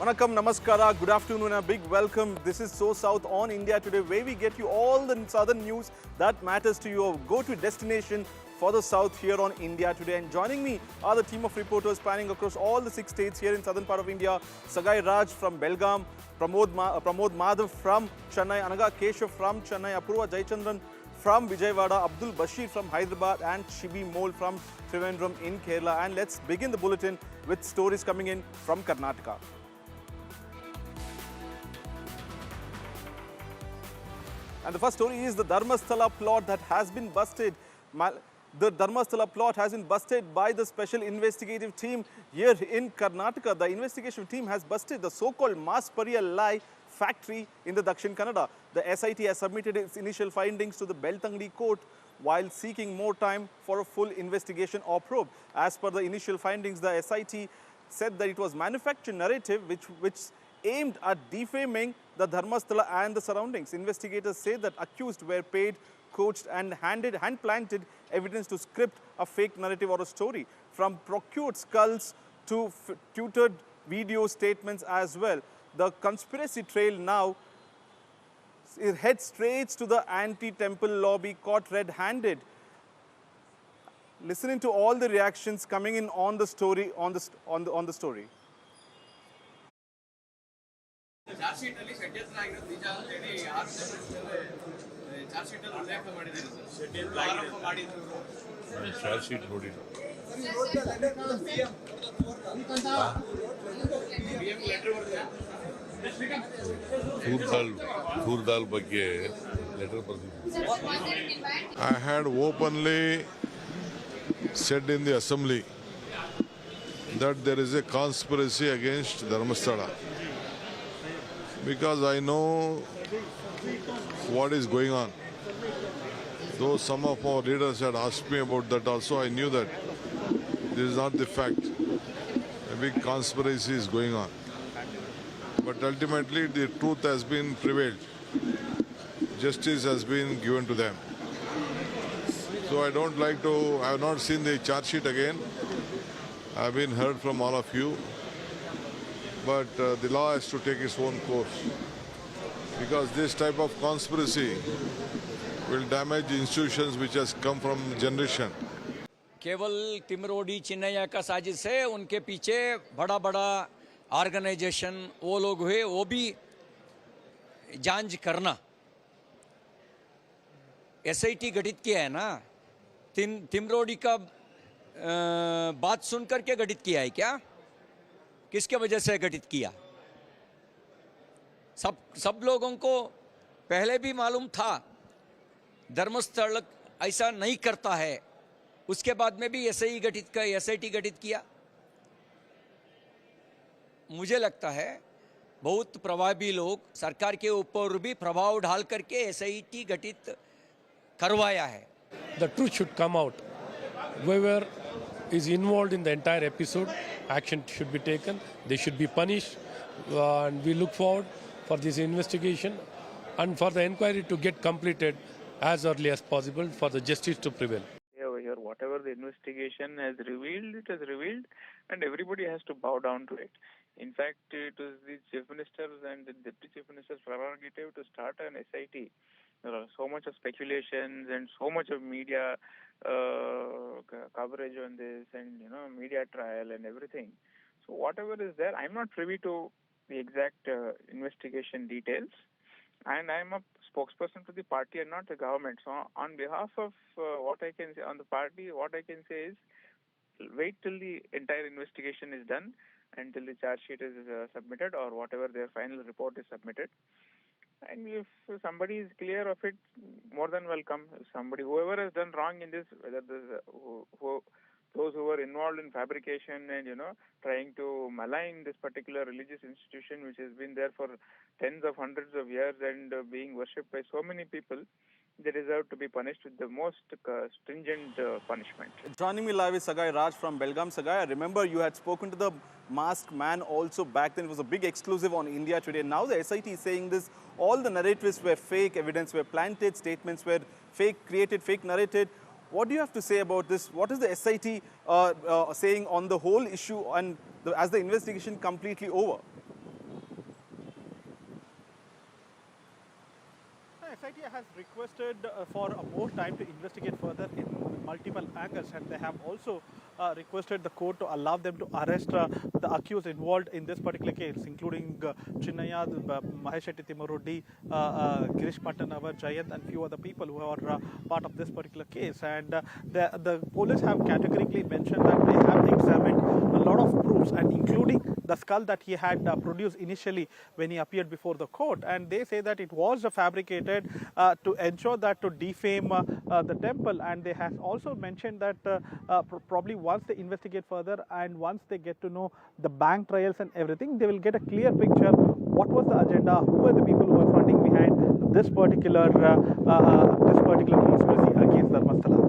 Vanakkam, Namaskara, good afternoon and a big welcome. This is SoSouth on India Today, where we get you all the southern news that matters to you. Go to destination for the south here on India Today. And joining me are the team of reporters spanning across all the 6 states here in southern part of India. Sagai Raj from Belgaum, Pramod Madhav from Chennai, Anaga Keshav from Chennai, Apurva Jayachandran from Vijayawada, Abdul Bashir from Hyderabad and Shibi Mol from Trivandrum in Kerala. And let's begin the bulletin with stories coming in from Karnataka. And the first story is the Dharmastala plot that has been busted. The Dharmastala plot has been busted by the special investigative team here in Karnataka. The investigation team has busted the so-called Mass Burial Lie factory in the Dakshin Kannada. The SIT has submitted its initial findings to the Beltangadi court while seeking more time for a full investigation or probe. As per the initial findings, the SIT said that it was manufactured narrative which aimed at defaming the Dharmasthala and the surroundings. Investigators say that accused were paid, coached and hand-planted evidence to script a fake narrative or a story, from procured skulls to tutored video statements as well. The conspiracy trail now heads straight to the anti-temple lobby caught red-handed. Listening to all the reactions coming in on the story, on the story. I had openly said in the assembly that there is a conspiracy against Dharmastala, because I know what is going on. Though some of our leaders had asked me about that also, I knew that this is not the fact. A big conspiracy is going on. But ultimately the truth has been prevailed. Justice has been given to them. So I have not seen the charge sheet again. I have been heard from all of you. But the law has to take its own course, because this type of conspiracy will damage institutions which has come from generation. केवल तिमरोडी चिन्नैया का साजिश है, उनके पीछे बड़ा बड़ा organisation वो लोग हुए, वो भी जांच करना। एसआईटी गठित किया है ना, तिमरोडी का बात सुनकर के गठित किया है क्या? किसके वजह से गठित किया? सब लोगों को पहले भी मालूम था धर्मस्थल ऐसा नहीं करता है, उसके बाद में भी एसआईटी गठित किया। मुझे लगता है बहुत प्रभावी लोग सरकार के ऊपर भी प्रभाव डाल करके एसआईटी गठित करवाया है। The truth should come out. Whoever is involved in the entire episode, action should be taken. They should be punished, and we look forward for this investigation and for the inquiry to get completed as early as possible for the justice to prevail. Over here, whatever the investigation has revealed, it has revealed, and everybody has to bow down to it. In fact, it was the Chief Minister's and the Deputy Chief Minister's prerogative to start an SIT. There are so much of speculations and so much of media coverage on this, and media trial and everything. So whatever is there, I'm not privy to the exact investigation details, and I'm a spokesperson to the party and not the government. So on behalf of what I can say on the party, what I can say is wait till the entire investigation is done, until the charge sheet is submitted or whatever their final report is submitted. And if somebody is clear of it, more than welcome. Whoever has done wrong in this, whether those who were involved in fabrication and trying to malign this particular religious institution which has been there for tens of hundreds of years and being worshipped by so many people, they deserve to be punished with the most stringent punishment. Joining me live is Sagai Raj from Belgaum. Sagai, I remember you had spoken to the masked man also back then. It was a big exclusive on India Today. Now the SIT is saying this, all the narratives were fake, evidence were planted, statements were fake, created, fake narrated. What do you have to say about this? What is the SIT saying on the whole issue and as the investigation completely over? society has requested for more time to investigate further in multiple angles, and they have also requested the court to allow them to arrest the accused involved in this particular case, including Chinnaya, Mahesh Timurudi, Girish Patanavar, Jayant, and few other people who are part of this particular case. And the police have categorically mentioned that they have examined a lot of proofs, and including the skull that he had produced initially when he appeared before the court. And they say that it was fabricated to ensure that to defame the temple. And they have also mentioned that probably once they investigate further and once they get to know the bank trials and everything, they will get a clear picture what was the agenda, who were the people who were funding behind this particular conspiracy against Dharmastala.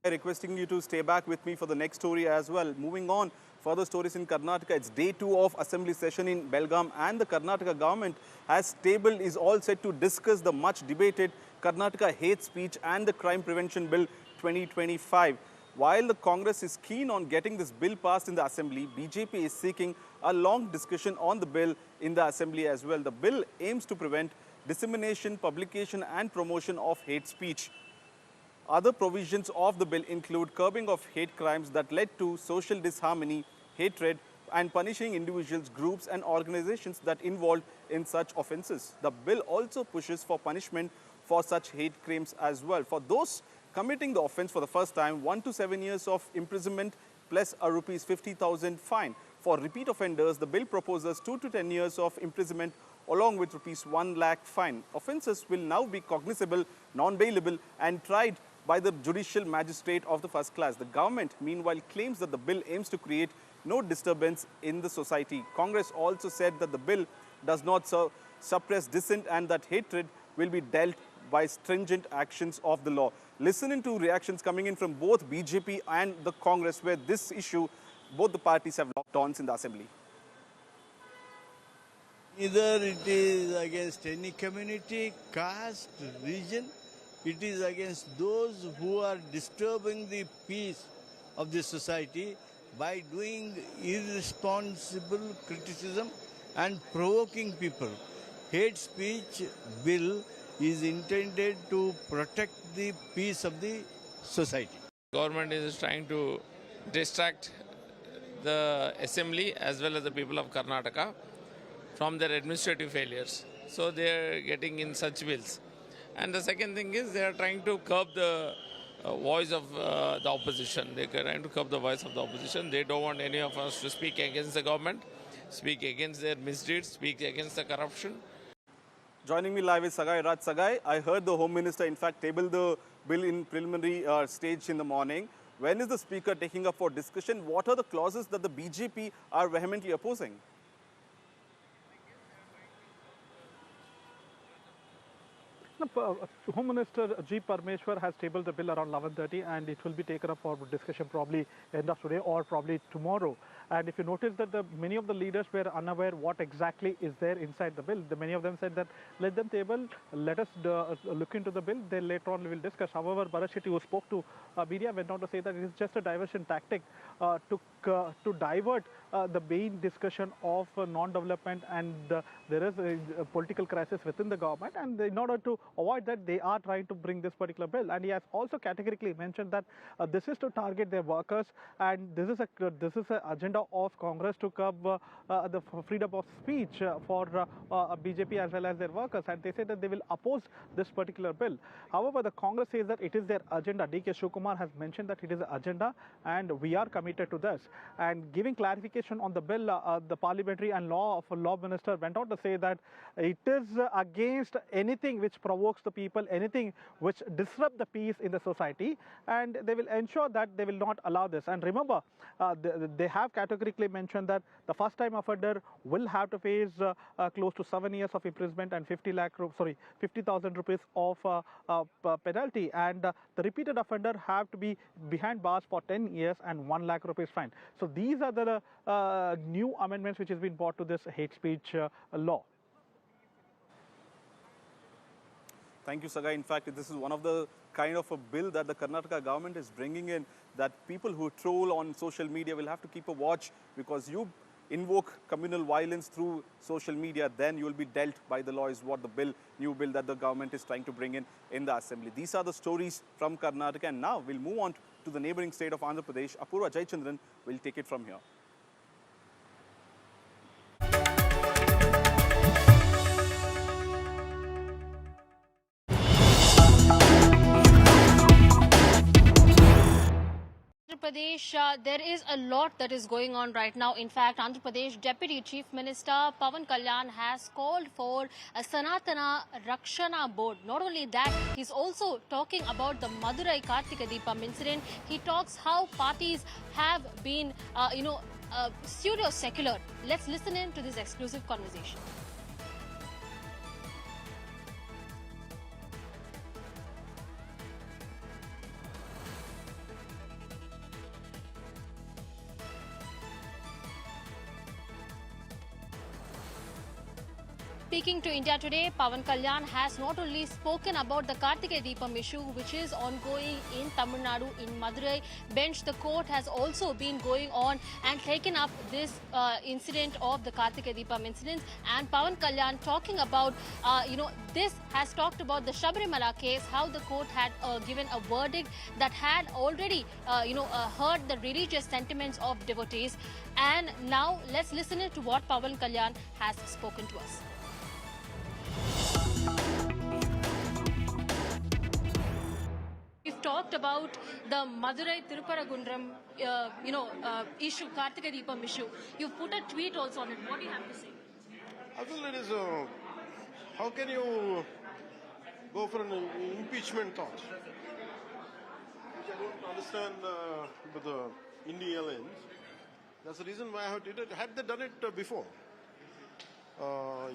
Requesting you to stay back with me for the next story as well. Moving on, further stories in Karnataka. It's day 2 of assembly session in Belgaum, and the Karnataka government has tabled, is all set to discuss the much debated Karnataka hate speech and the crime prevention bill 2025. While the Congress is keen on getting this bill passed in the assembly, BJP is seeking a long discussion on the bill in the assembly as well. The bill aims to prevent dissemination, publication and promotion of hate speech. Other provisions of the bill include curbing of hate crimes that led to social disharmony, hatred, and punishing individuals, groups, and organizations that involved in such offences. The bill also pushes for punishment for such hate crimes as well. For those committing the offence for the first time, 1 to 7 years of imprisonment plus a Rs 50,000 fine. For repeat offenders, the bill proposes 2 to 10 years of imprisonment along with Rs 1 lakh fine. Offences will now be cognizable, non-bailable, and tried by the judicial magistrate of the first class. The government, meanwhile, claims that the bill aims to create no disturbance in the society. Congress also said that the bill does not suppress dissent and that hatred will be dealt by stringent actions of the law. Listening to reactions coming in from both BJP and the Congress, where this issue, both the parties have locked horns in the assembly. Either it is against any community, caste, region. It is against those who are disturbing the peace of the society by doing irresponsible criticism and provoking people. Hate speech bill is intended to protect the peace of the society. Government is trying to distract the assembly as well as the people of Karnataka from their administrative failures. So they are getting in such bills. And the second thing is they are trying to curb the voice of the opposition. They are trying to curb the voice of the opposition. They don't want any of us to speak against the government, speak against their misdeeds, speak against the corruption. Joining me live is Sagai Raj. Sagai, I heard the Home Minister, in fact, table the bill in preliminary stage in the morning. When is the Speaker taking up for discussion? What are the clauses that the BJP are vehemently opposing? Home Minister G. Parmeshwar has tabled the bill around 11:30, and it will be taken up for discussion probably end of today or probably tomorrow. And if you notice that many of the leaders were unaware what exactly is there inside the bill. Many of them said that let them table, let us look into the bill, then later on we will discuss. However, Bharat Shetty, who spoke to media, went on to say that it is just a diversion tactic to divert the main discussion of non-development, and there is a political crisis within the government, and in order to avoid that, they are trying to bring this particular bill. And he has also categorically mentioned that this is to target their workers, and this is an agenda of Congress to curb the freedom of speech for BJP as well as their workers. And they say that they will oppose this particular bill. However, the Congress says that it is their agenda. D.K. Shivakumar has mentioned that it is an agenda, and we are committed to this. And giving clarification on the bill, the Parliamentary and Law Minister went on to say that it is against anything which provokes the people, anything which disrupts the peace in the society, and they will ensure that they will not allow this. And remember, they have categorically mentioned that the first-time offender will have to face close to 7 years of imprisonment and 50,000 rupees of penalty, and the repeated offender have to be behind bars for 10 years and 1 lakh rupees fine. So these are the new amendments which has been brought to this hate speech law. Thank you, Sagai. In fact, this is one of the kind of a bill that the Karnataka government is bringing in, that people who troll on social media will have to keep a watch, because you invoke communal violence through social media, then you will be dealt by the law, is what the new bill that the government is trying to bring in the assembly. These are the stories from Karnataka, and now we'll move on to the neighboring state of Andhra Pradesh. Apurva Jayachandran will take it from here. Andhra Pradesh, there is a lot that is going on right now. In fact, Andhra Pradesh Deputy Chief Minister Pawan Kalyan has called for a Sanatana Rakshana Board. Not only that, he's also talking about the Madurai Karthika Deepam incident. He talks how parties have been, pseudo-secular. Let's listen in to this exclusive conversation. Speaking to India Today, Pawan Kalyan has not only spoken about the Karthika Deepam issue, which is ongoing in Tamil Nadu, in Madurai bench. The court has also been going on and taken up this incident of the Karthika Deepam incident. And Pawan Kalyan talking about, this has talked about the Sabarimala case, how the court had given a verdict that had already, heard the religious sentiments of devotees. And now let's listen to what Pawan Kalyan has spoken to us. We've talked about the Madurai Tirupparagundram, issue, Karthika Deepam issue. You've put a tweet also on it. What do you have to say? I feel it is, how can you go for an impeachment thought? Which I don't understand with the Indian lens. That's the reason why I have did it. Had they done it before?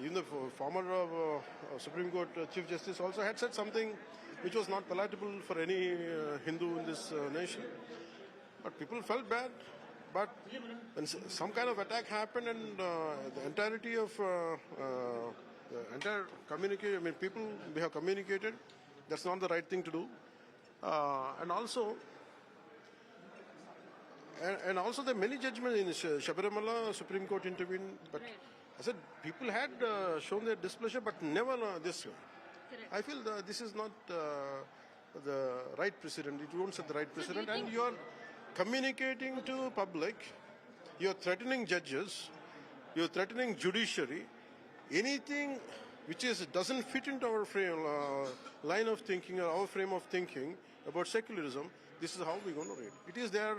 Even the former Supreme Court Chief Justice also had said something which was not palatable for any Hindu in this nation. But people felt bad. But when some kind of attack happened and the entirety of the entire communication, I mean, people we have communicated, that's not the right thing to do. And also, there are many judgments in Sabarimala, Supreme Court intervened, but I said people had shown their displeasure, but never this way. I feel this is not the right precedent. It won't set the right precedent, and you are communicating to public. You are threatening judges. You are threatening judiciary. Anything which doesn't fit into our line of thinking or our frame of thinking about secularism. This is how we're going to read. It is there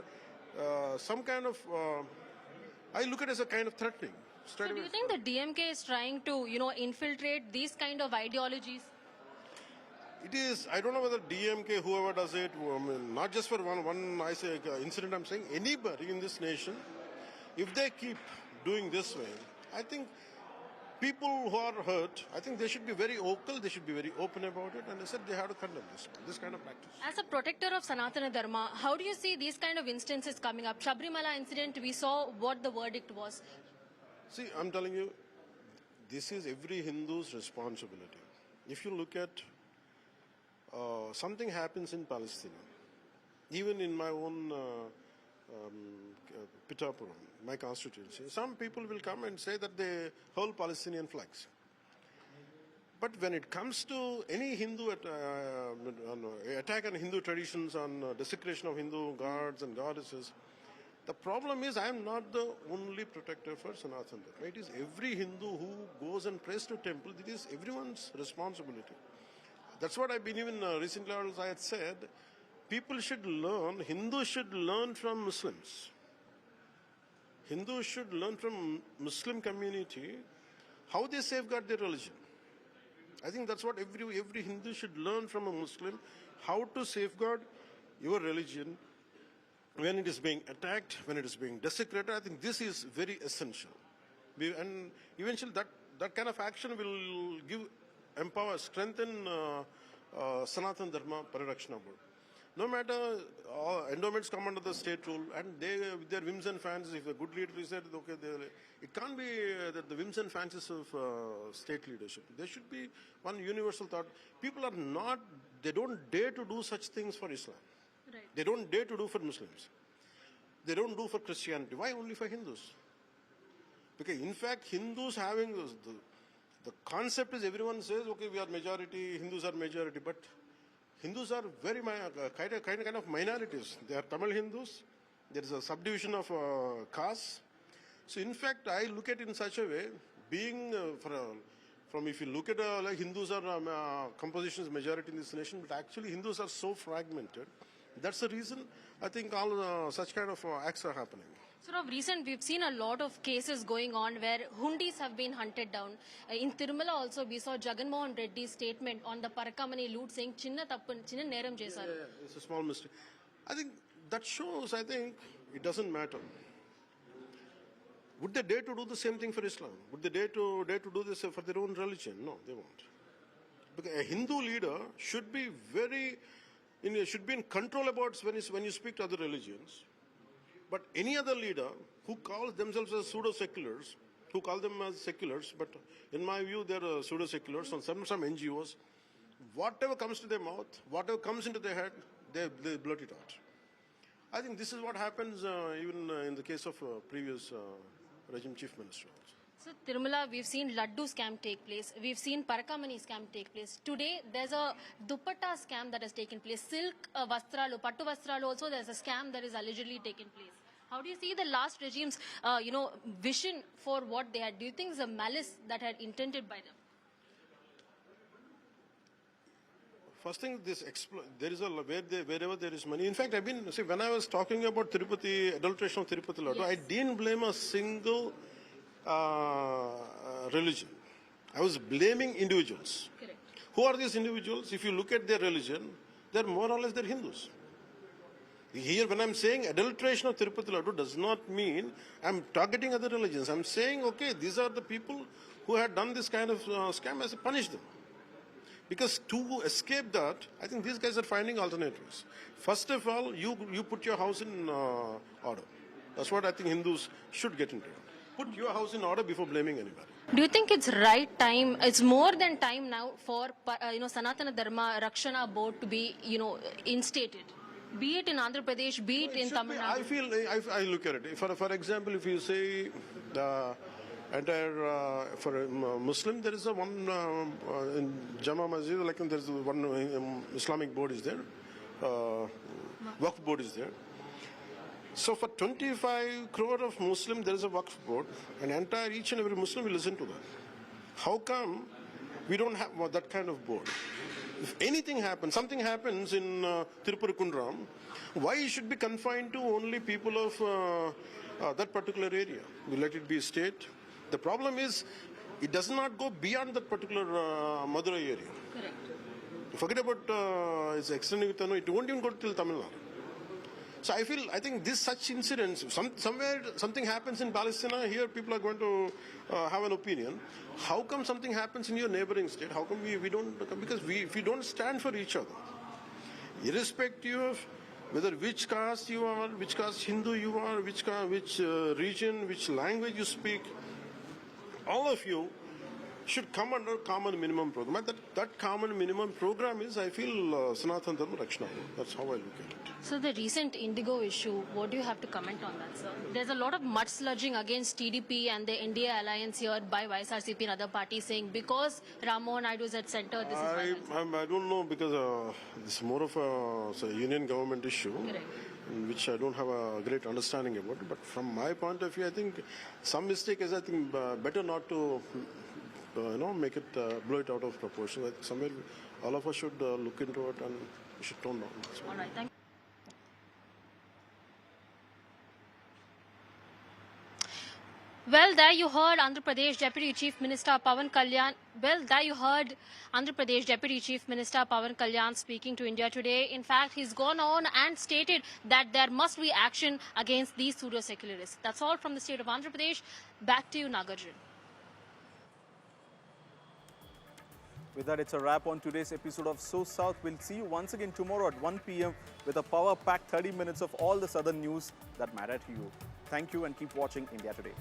some kind of. I look at it as a kind of threatening. So do you think the DMK is trying to, infiltrate these kind of ideologies? It is, I don't know whether DMK, whoever does it, not just for one incident, I'm saying anybody in this nation, if they keep doing this way, I think people who are hurt, I think they should be very vocal, they should be very open about it, and they said they have to condemn this kind of practice. As a protector of Sanatana Dharma, how do you see these kind of instances coming up? Sabarimala incident, we saw what the verdict was. See, I'm telling you, this is every Hindu's responsibility. If you look at something happens in Palestine, even in my own Pitapuram, my constituency, some people will come and say that they hold Palestinian flags. But when it comes to any Hindu attack on Hindu traditions, on desecration of Hindu gods and goddesses, the problem is I am not the only protector for Sanatana Dharma. It is every Hindu who goes and prays to temple. It is everyone's responsibility. That's what I've been even recently also I had said. People should learn, Hindus should learn from Muslims. Hindus should learn from Muslim community how they safeguard their religion. I think that's what every Hindu should learn from a Muslim, how to safeguard your religion when it is being attacked, when it is being desecrated. I think this is very essential. And eventually that kind of action will empower, strengthen Sanatana Dharma Parakshana Board. No matter endowments come under the state rule, and they, with their whims and fancies, if a good leader is there, okay, it can't be that the whims and fancies of state leadership. There should be one universal thought. People are not, they don't dare to do such things for Islam. Right. They don't dare to do for Muslims. They don't do for Christianity. Why only for Hindus? Because in fact, Hindus having the concept is everyone says, okay, we are majority, Hindus are majority, but Hindus are very kind of minorities. They are Tamil Hindus. There is a subdivision of castes. So in fact, I look at it in such a way, being from if you look at like Hindus are composition is majority in this nation, but actually Hindus are so fragmented. That's the reason I think all such kind of acts are happening. Sort of recent, we've seen a lot of cases going on where hundis have been hunted down. In Tirumala also, we saw Jaganmohan Reddy's statement on the Parakamani loot saying, Chinna neram chesaru. Yeah, it's a small mistake. I think that shows, I think, it doesn't matter. Would they dare to do the same thing for Islam? Would they dare to do this for their own religion? No, they won't. Because a Hindu leader should be should be in control about when you speak to other religions. But any other leader who calls themselves as pseudo-seculars, who call them as seculars, but in my view they're pseudo-seculars, and some NGOs, whatever comes to their mouth, whatever comes into their head, they blurt it out. I think this is what happens even in the case of previous regime chief minister. So Tirumala, we've seen Laddu scam take place. We've seen Parakamani scam take place. Today, there's a dupatta scam that has taken place. Silk vastralu, pattu vastralu also, there's a scam that is allegedly taken place. How do you see the last regime's, vision for what they had? Do you think it's a malice that had intended by them? First thing, there is wherever there is money. In fact, when I was talking about Tirupati, adulteration of Tirupati Laddu, yes. I didn't blame a single religion. I was blaming individuals. Correct. Who are these individuals? If you look at their religion, they're more or less they're Hindus. Here, when I'm saying adulteration of Tirupati Laddu does not mean I'm targeting other religions. I'm saying, okay, these are the people who had done this kind of scam, I punish them. Because to escape that, I think these guys are finding alternatives. First of all, you put your house in order. That's what I think Hindus should get into. Put your house in order before blaming anybody. Do you think it's right time, it's more than time now for, Sanatana Dharma Rakshana Board to be, instated? Be it in Andhra Pradesh, be it in Tamil Nadu? I look at it. For example, if you say the entire, for a Muslim, there is a one in Jama Masjid, like there is one Islamic board is there, Waqf board is there. So for 25 crore of Muslim, there is a Waqf board, and each and every Muslim will listen to that. How come we don't have that kind of board? If anything happens, something happens in Tirupurukundram, why it should be confined to only people of that particular area? We let it be state. The problem is, it does not go beyond that particular Madurai area. Correct. Forget about its extending, it won't even go till Tamil Nadu. So I think such incidents, somewhere something happens in Palestine, here people are going to have an opinion. How come something happens in your neighboring state? How come we don't? Because if we don't stand for each other, irrespective of whether which caste you are, which caste Hindu you are, which region, which language you speak, all of you should come under common minimum program. And that common minimum program is, I feel, Sanatana Rakshana Board. That's how I look at it. So the recent Indigo issue, what do you have to comment on that, sir? There's a lot of mudsludging against TDP and the NDA alliance here by YSRCP and other parties saying because Ram Mohan Naidu is at center, this is why. I don't know, because it's more of a union government issue. Correct. Which I don't have a great understanding about. But from my point of view, I think some mistake is, I think, better not to make it, blow it out of proportion. I think somewhere all of us should look into it and we should tone down. All right, thank you. Well, there you heard Andhra Pradesh Deputy Chief Minister Pawan Kalyan. Speaking to India Today. In fact, he's gone on and stated that there must be action against these pseudo-secularists. That's all from the state of Andhra Pradesh. Back to you, Nagarjun. With that, it's a wrap on today's episode of SoSouth. We'll see you once again tomorrow at 1 p.m. with a power-packed 30 minutes of all the southern news that matter to you. Thank you and keep watching India Today.